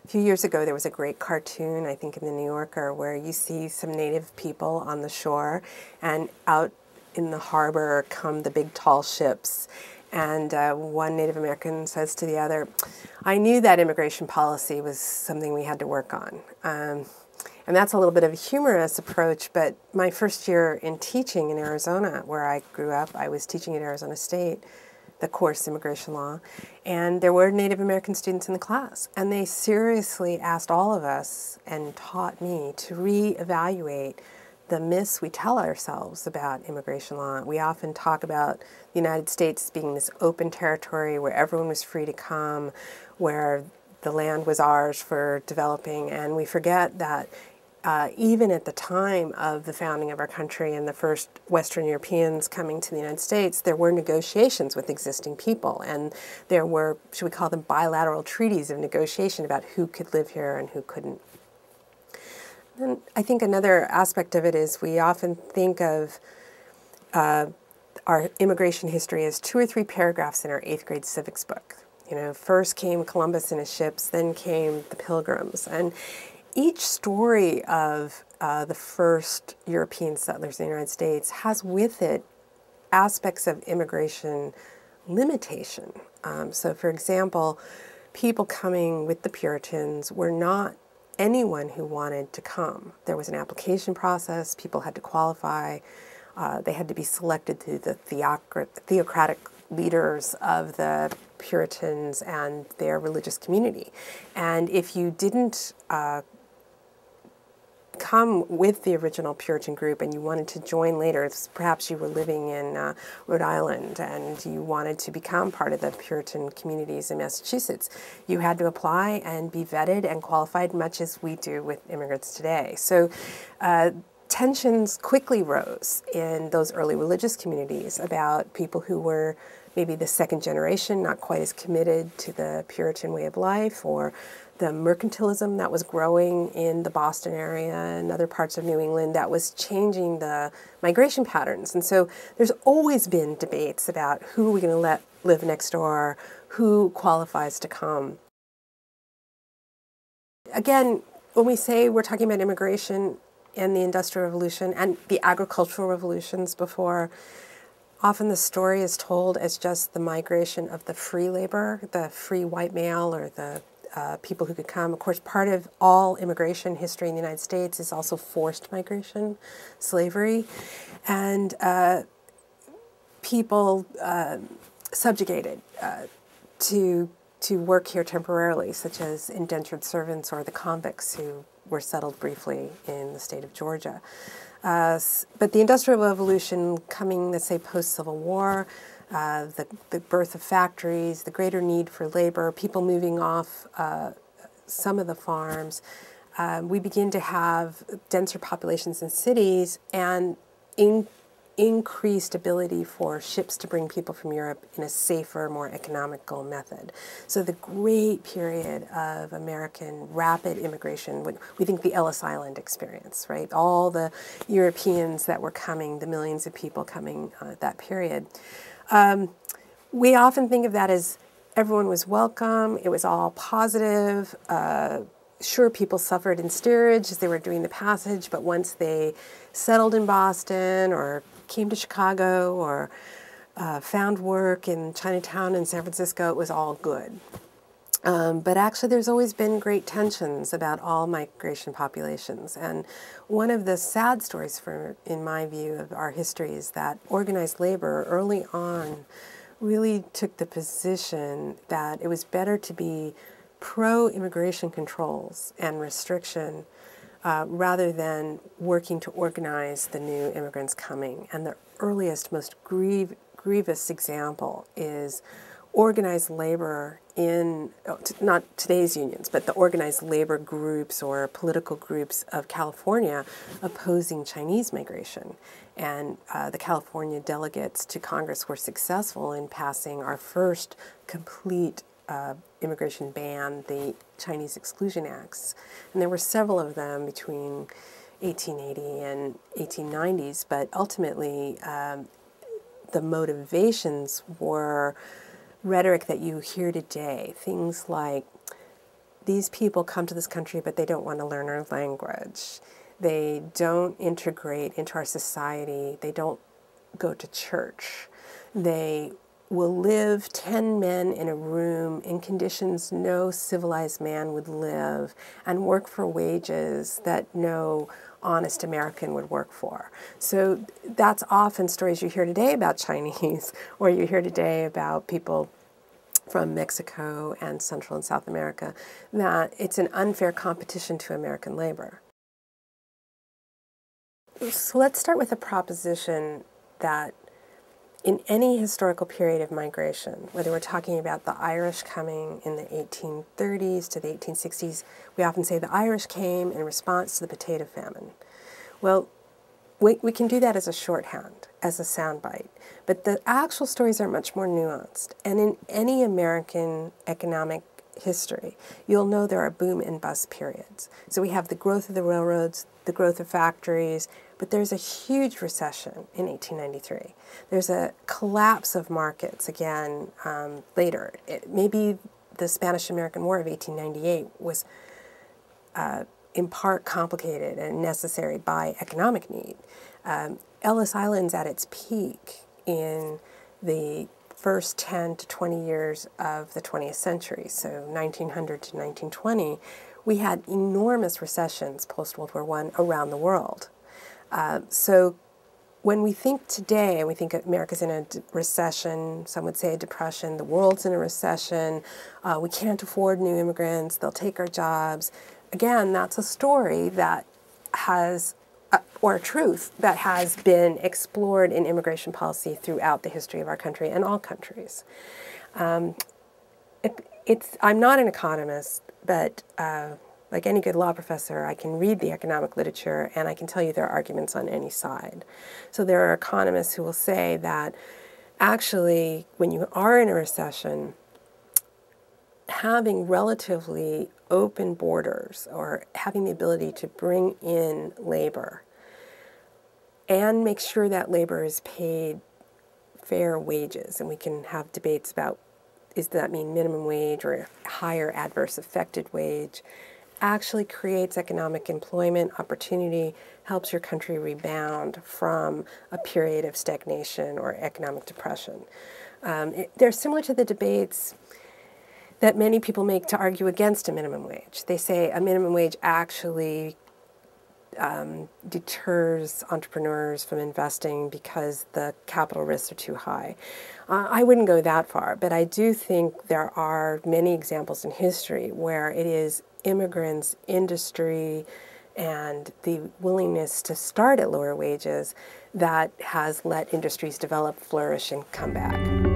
A few years ago, there was a great cartoon, I think in the New Yorker, where you see some native people on the shore, and out in the harbor come the big tall ships. And one Native American says to the other, "I knew that immigration policy was something we had to work on." And that's a little bit of a humorous approach, but my first year in teaching in Arizona, where I grew up, I was teaching at Arizona State, the course Immigration Law, and there were Native American students in the class, and they seriously asked all of us and taught me to reevaluate the myths we tell ourselves about immigration law. We often talk about the United States as being this open territory where everyone was free to come, where the land was ours for developing, and we forget that even at the time of the founding of our country and the first Western Europeans coming to the United States, there were negotiations with existing people, and there were, should we call them, bilateral treaties of negotiation about who could live here and who couldn't. And I think another aspect of it is we often think of our immigration history as 2 or 3 paragraphs in our 8th grade civics book. You know, first came Columbus and his ships, then came the Pilgrims, and each story of the first European settlers in the United States has with it aspects of immigration limitation. So, for example, people coming with the Puritans were not anyone who wanted to come. There was an application process, people had to qualify, they had to be selected through the theocratic leaders of the Puritans and their religious community. And if you didn't come with the original Puritan group and you wanted to join later, perhaps you were living in Rhode Island and you wanted to become part of the Puritan communities in Massachusetts, you had to apply and be vetted and qualified, much as we do with immigrants today. So tensions quickly rose in those early religious communities about people who were maybe the second generation, not quite as committed to the Puritan way of life, or the mercantilism that was growing in the Boston area and other parts of New England that was changing the migration patterns. And so there's always been debates about who are we going to let live next door, who qualifies to come. Again, when we say we're talking about immigration and the Industrial Revolution and the agricultural revolutions before, often the story is told as just the migration of the free labor, the free white male, or the people who could come. Of course, part of all immigration history in the United States is also forced migration, slavery, and people subjugated to work here temporarily, such as indentured servants or the convicts who were settled briefly in the state of Georgia. But the Industrial Revolution coming, let's say, post-Civil War, the birth of factories, the greater need for labor, people moving off some of the farms, we begin to have denser populations in cities and increased ability for ships to bring people from Europe in a safer, more economical method. So the great period of American rapid immigration, we think the Ellis Island experience, right? All the Europeans that were coming, the millions of people coming at that period. We often think of that as everyone was welcome, it was all positive. Sure, people suffered in steerage as they were doing the passage, but once they settled in Boston or came to Chicago or found work in Chinatown and San Francisco, it was all good. But actually there's always been great tensions about all migration populations. And one of the sad stories, in my view, of our history is that organized labor early on really took the position that it was better to be pro-immigration controls and restriction rather than working to organize the new immigrants coming. And the earliest, most grievous example is organized labor in, not today's unions, but the organized labor groups or political groups of California opposing Chinese migration. And the California delegates to Congress were successful in passing our first complete immigration ban, the Chinese Exclusion Acts. And there were several of them between 1880 and 1890s, but ultimately the motivations were rhetoric that you hear today, things like these people come to this country, but they don't want to learn our language. They don't integrate into our society. They don't go to church. They will live 10 men in a room in conditions no civilized man would live and work for wages that no honest American would work for. So that's often stories you hear today about Chinese, or you hear today about people from Mexico and Central and South America, that it's an unfair competition to American labor. So let's start with the proposition that in any historical period of migration, whether we're talking about the Irish coming in the 1830s to the 1860s, we often say the Irish came in response to the potato famine. Well, we can do that as a shorthand, as a soundbite, but the actual stories are much more nuanced. And in any American economic history, you'll know there are boom and bust periods. So we have the growth of the railroads, the growth of factories, but there's a huge recession in 1893. There's a collapse of markets again later. Maybe the Spanish-American War of 1898 was in part complicated and necessary by economic need. Ellis Island's at its peak in the first 10 to 20 years of the 20th century, so 1900 to 1920, we had enormous recessions post-World War I around the world. So when we think today, and we think America's in a recession, some would say a depression, the world's in a recession, we can't afford new immigrants, they'll take our jobs. Again, that's a story that has, or a truth that has been explored in immigration policy throughout the history of our country and all countries. I'm not an economist, but like any good law professor, I can read the economic literature and I can tell you there are arguments on any side. So there are economists who will say that actually when you are in a recession, having relatively open borders or having the ability to bring in labor and make sure that labor is paid fair wages, and we can have debates about does that mean minimum wage or a higher adverse affected wage, actually creates economic employment opportunity, helps your country rebound from a period of stagnation or economic depression. They're similar to the debates that many people make to argue against a minimum wage. They say a minimum wage actually deters entrepreneurs from investing because the capital risks are too high. I wouldn't go that far, but I do think there are many examples in history where it is immigrants, industry, and the willingness to start at lower wages that has let industries develop, flourish, and come back.